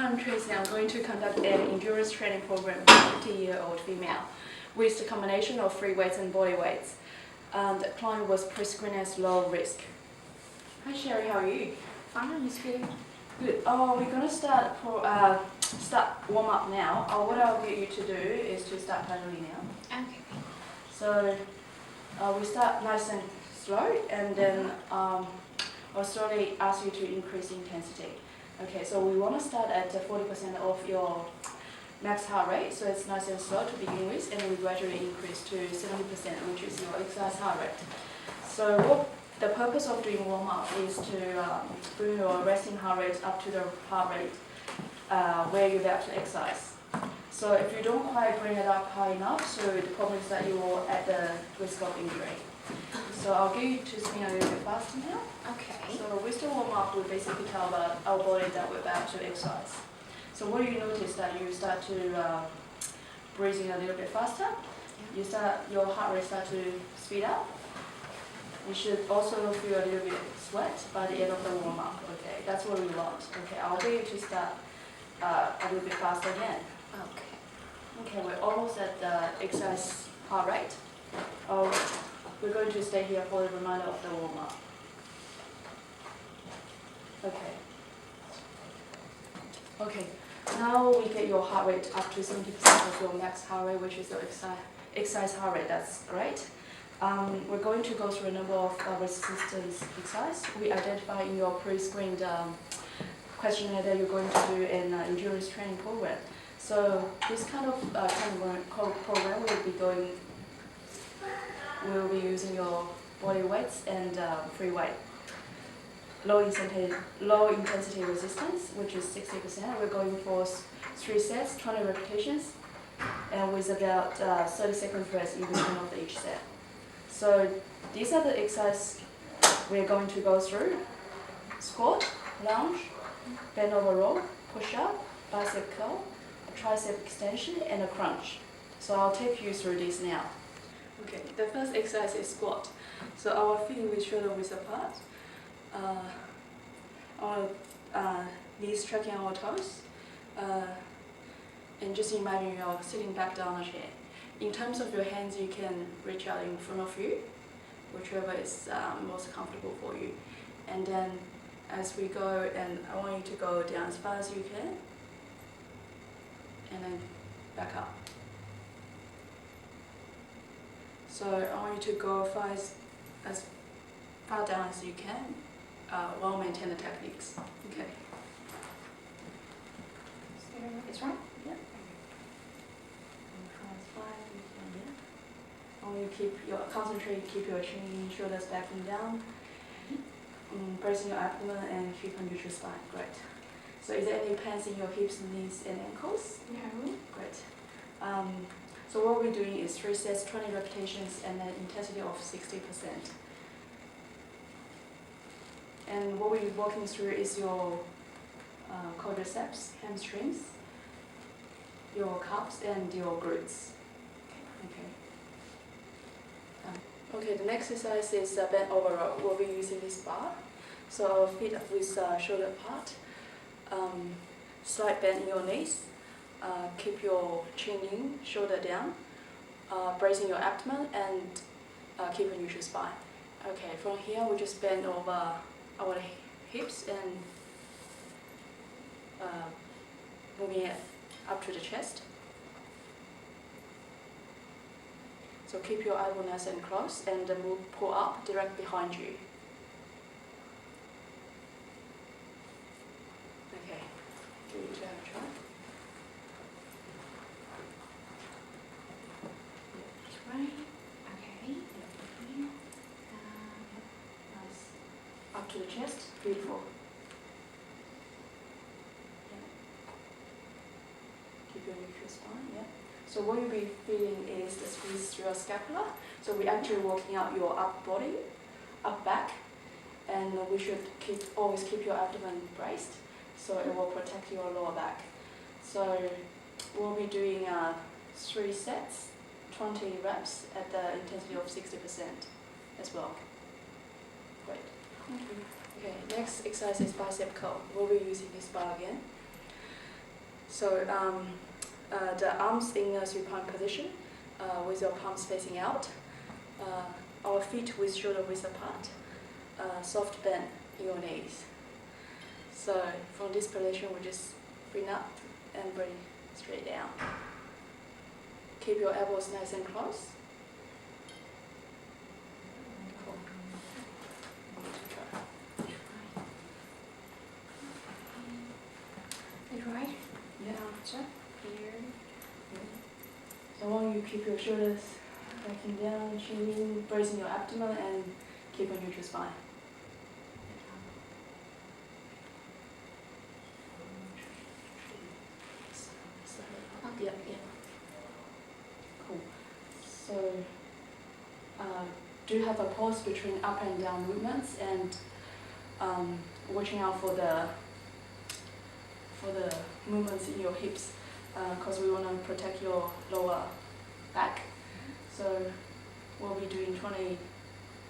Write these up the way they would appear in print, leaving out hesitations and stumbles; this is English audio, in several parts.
I'm Tracy. I'm going to conduct an endurance training program for a 50-year-old female with the combination of free weights and body weights. The client was pre-screened as low risk. Hi Sherry, how are you? Fine, it's good. Good. We're going to start warm up now. What I'll get you to do is to start paddling now. Okay. So we start nice and slow, and then I'll slowly ask you to increase intensity. Okay, so we want to start at 40% of your max heart rate, so it's nice and slow to begin with, and we gradually increase to 70%, which is your exercise heart rate. So the purpose of doing warm-up is to bring your resting heart rate up to the heart rate where you're about to exercise. So if you don't quite bring it up high enough, so the problem is that you're at the risk of injury. So I'll get you to spin a little bit faster now. Okay. So with the warm-up, we basically tell about our body that we're about to exercise. So what you notice that you start to breathing a little bit faster. Your heart rate start to speed up. You should also feel a little bit sweat by the end of the warm-up. Okay, that's what we want. Okay, I'll get you to start a little bit faster again. Okay. Okay, we're almost at the exercise heart rate. We're going to stay here for the remainder of the warm-up. Okay. Okay, now we get your heart rate up to 70% of your max heart rate, which is your exercise heart rate. That's great. We're going to go through a number of resistance exercises. We identify in your pre-screened questionnaire that you're going to do an endurance training program. So this kind of program will be using your body weights and free weight. Low intensity resistance, which is 60%. We're going for 3 sets, 20 repetitions, and with about 30 seconds rest in between of each set. So these are the exercises we're going to go through: squat, lunge, bend over row, push up, bicep curl, a tricep extension, and a crunch. So I'll take you through these now. Okay, the first exercise is squat. So our feet will be shoulder width apart. Our knees tracking our toes, and just imagine you're sitting back down a chair. In terms of your hands, you can reach out in front of you, whichever is most comfortable for you. And then as we go, and I want you to go down as far as you can, and then back up. So I want you to go as far down as you can, while maintaining the techniques. Okay. It's right? Yeah. As far as you can, yeah. I want you to concentrate, keep your chin, shoulders back and down. Bracing your abdomen and keep a neutral spine. Great. So is there any pains in your hips, knees, and ankles? No. Great. So what we're doing is 3 sets, 20 repetitions, and an intensity of 60%. And what we're walking through is your quadriceps, hamstrings, your calves, and your glutes. Okay. Okay, the next exercise is bend over row. We'll be using this bar. So our feet with shoulder apart. Slight bend in your knees. Keep your chin in, shoulder down. Bracing your abdomen and keep a neutral spine. Okay, from here we just bend over our hips and moving it up to the chest. So keep your elbow nice and close, and pull up direct behind you. Okay, give it a try. Just right. Okay. Nice. Up to the chest. Beautiful. Yeah. Keep your neutral spine. Yeah. So what you'll be feeling is the squeeze through your scapula. So we're actually working out your up body, up back, and we should always keep your abdomen braced, so it will protect your lower back. So we'll be doing 3 sets, 20 reps at the intensity of 60% as well. Great. Thank you. Okay, next exercise is bicep curl. We'll be using this bar again. So the arms in a supine position with your palms facing out. Our feet with shoulder width apart. Soft bend in your knees. So from this position, we just bring up and bring straight down. Keep your elbows nice and close. Cool. Is right? Yeah. So here. So long you keep your shoulders backing down, chin in, bracing your abdomen, and keep a neutral spine. Okay. Yeah. Cool. So, do you have a pause between up and down movements and watching out for the movements in your hips, because we want to protect your lower back. So we'll be doing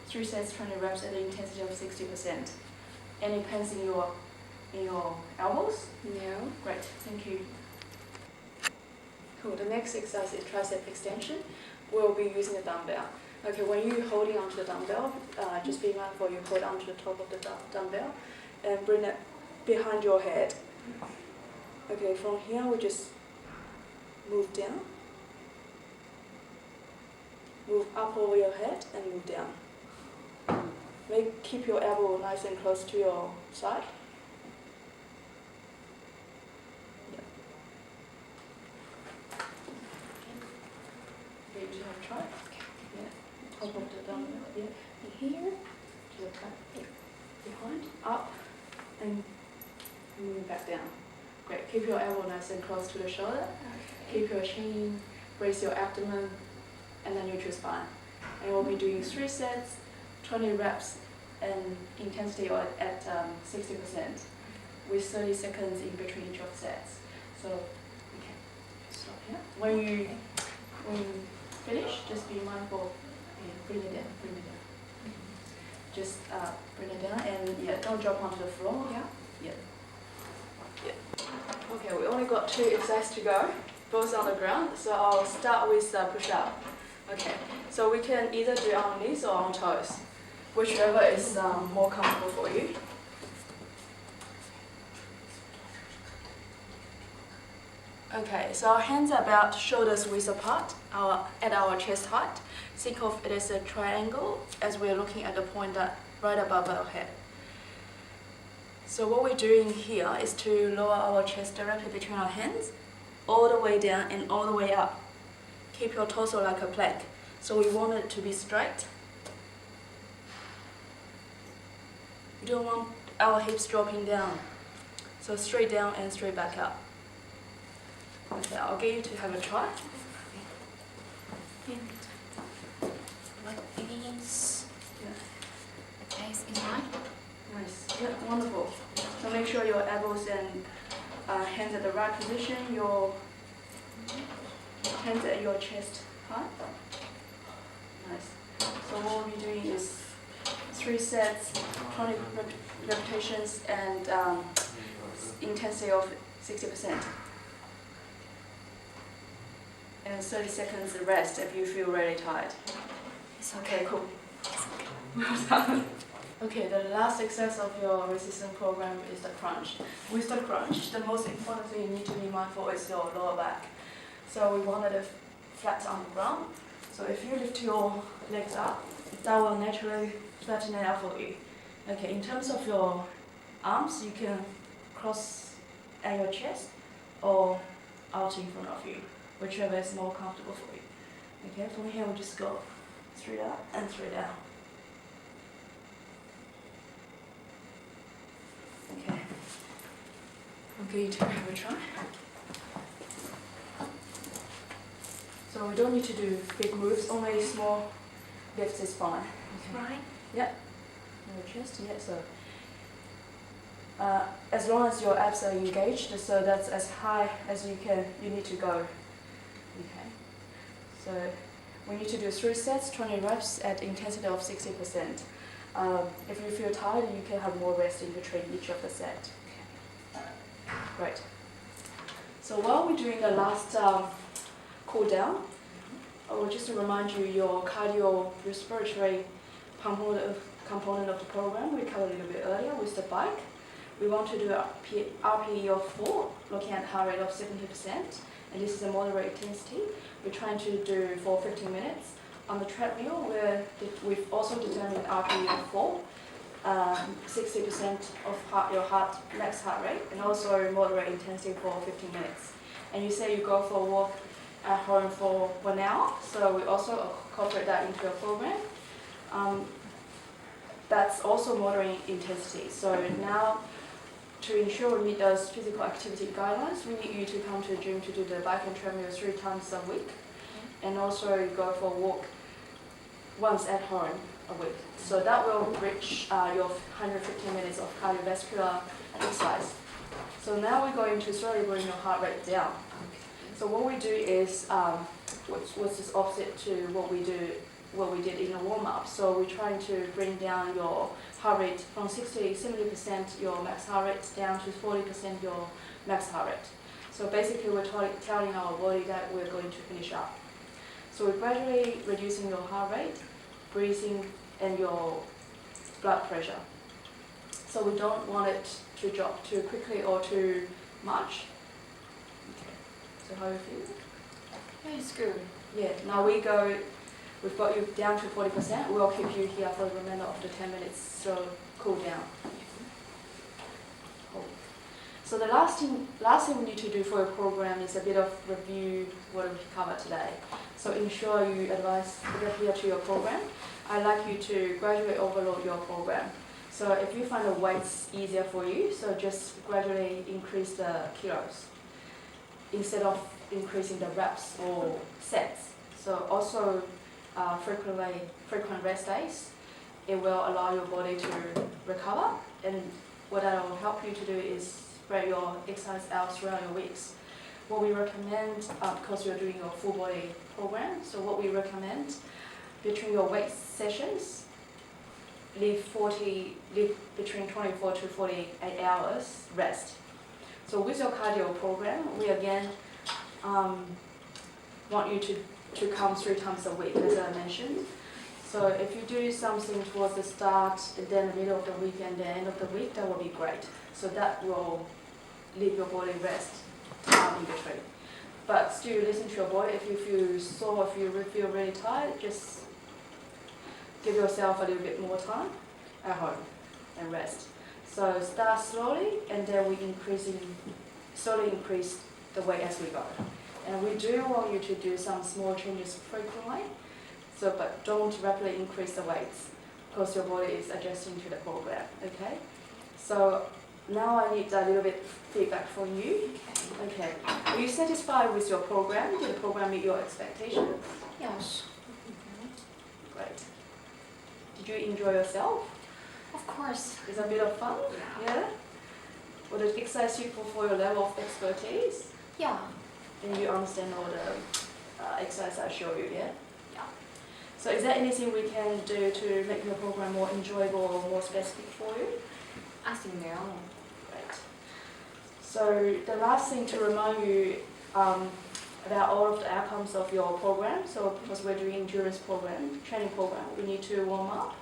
3 sets, 20 reps at the intensity of 60%. Any pains in your elbows? No. Great, thank you. Cool, the next exercise is tricep extension. We'll be using the dumbbell. Okay, when you're holding onto the dumbbell, just be mindful you hold onto the top of the dumbbell and bring it behind your head. Okay, from here we just move down, move up over your head and move down. Keep your elbow nice and close to your side. Okay, you have try. Yeah. Top of the dumbbell. Yeah. Here. To the back. Yeah. Behind. Up and moving back down. Great. Keep your elbow nice and close to the shoulder. Okay. Keep your chin, brace your abdomen, and then neutral spine. And we'll be doing 3 sets, 20 reps, and intensity at 60%, with 30 seconds in between each of sets. So we can stop here. When you finish, just be mindful. Bring it down. Bring it down. Just bring it down, and yeah, don't drop onto the floor. Yeah. Yeah. Okay, we only got 2 exercises to go, both on the ground. So I'll start with push-up. Okay, so we can either do it on knees or on toes, whichever is more comfortable for you. Okay, so our hands are about shoulders width apart, at our chest height. Think of it as a triangle as we're looking at the point that right above our head. So what we're doing here is to lower our chest directly between our hands, all the way down and all the way up. Keep your torso like a plank. So we want it to be straight. We don't want our hips dropping down. So straight down and straight back up. Okay, I'll get you to have a try. Like this. Yeah. Okay, is right? Nice. Yeah, wonderful. So make sure your elbows and hands at the right position. Your hands at your chest height. Nice. So what we'll be doing is 3 sets, 20 repetitions, and intensity of 60%. And 30 seconds rest if you feel really tired. It's Okay, cool. Well done. Okay, the last exercise of your resistance program is the crunch. With the crunch, the most important thing you need to be mindful is your lower back. So we wanted it flat on the ground. So if you lift your legs up, that will naturally flatten it out for you. Okay, in terms of your arms, you can cross at your chest or out in front of you, whichever is more comfortable for you. Okay, from here we just go straight up and straight down. Okay. Okay, you two have a try. So we don't need to do big moves, only small lifts is fine. Okay. right. Yep. Your chest, yeah, so as long as your abs are engaged, so that's as high as you need to go. Okay. So we need to do 3 sets, 20 reps at intensity of 60%. If you feel tired, you can have more rest in between each of the set. Great. So while we're doing the last cool down, I will just remind you your cardiorespiratory component of the program we covered a little bit earlier with the bike. We want to do a RPE of 4, looking at heart rate of 70%, and this is a moderate intensity. We're trying to do for 15 minutes. On the treadmill, we've also determined RPE of 4, 60% of your max heart rate, and also moderate intensity for 15 minutes. And you say you go for a walk at home for 1 hour, so we also incorporate that into your program. That's also moderate intensity. So now, to ensure we meet those physical activity guidelines, we need you to come to the gym to do the bike and treadmill 3 times a week, and also go for a walk once at home a week. So that will reach your 115 minutes of cardiovascular exercise. So now we're going to slowly bring your heart rate down. So what we do is, what's this opposite to what we did in a warm-up. So we're trying to bring down your heart rate from 70% your max heart rate down to 40% your max heart rate. So basically we're telling our body that we're going to finish up. So we're gradually reducing your heart rate, breathing, and your blood pressure. So we don't want it to drop too quickly or too much. Okay. So how do you feel? Yeah, it's good. Yeah, now we've got you down to 40%. We'll keep you here for the remainder of the 10 minutes, so cool down. Cool. So the last thing we need to do for your program is a bit of review what we covered today. So ensure you adhere to your program. I'd like you to gradually overload your program. So if you find the weights easier for you, so just gradually increase the kilos instead of increasing the reps or sets. So also frequent rest days. It will allow your body to recover, and what that will help you to do is spread your exercise out throughout your weeks. What we recommend, because you're doing your full body program, so what we recommend between your weight sessions, leave between 24 to 48 hours rest. So with your cardio program, we again want you to come 3 times a week, as I mentioned. So if you do something towards the start, then the middle of the week and the end of the week, that will be great. So that will leave your body rest in between. But still listen to your body. If you feel sore, if you feel really tired, just give yourself a little bit more time at home and rest. So start slowly, and then we slowly increase the weight as we go. And we do want you to do some small changes frequently, but don't rapidly increase the weights because your body is adjusting to the program, okay? So now I need a little bit feedback from you. Okay. Are you satisfied with your program? Did the program meet your expectations? Yes. Great. Did you enjoy yourself? Of course. Is it a bit of fun? Yeah? Was the exercise suitable for your level of expertise? Yeah. And you understand all the exercise I show you, yeah? Yeah. So is there anything we can do to make your program more enjoyable or more specific for you? I think no. Great. So the last thing to remind you about all of the outcomes of your program, so because we're doing endurance program, training program, we need to warm up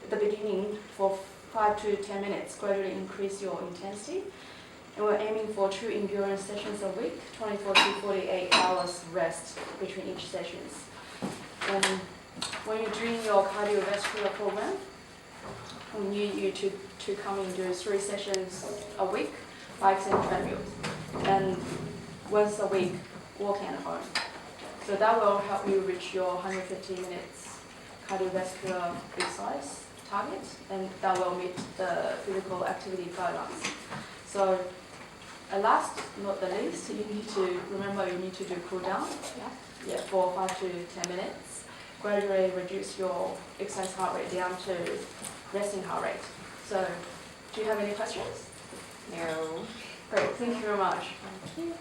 at the beginning for 5 to 10 minutes, gradually increase your intensity. And we're aiming for 2 endurance sessions a week, 24 to 48 hours rest between each sessions. And when you're doing your cardiovascular program, we need you to come and do 3 sessions a week, bikes and treadmills, and once a week, walking at home. So that will help you reach your 115 minutes cardiovascular exercise target, and that will meet the physical activity guidelines. So last, not the least, you need to remember you need to do cool down. Yeah, for 5 to 10 minutes. Gradually reduce your exercise heart rate down to resting heart rate. So, do you have any questions? No. Great, thank you very much. Thank you.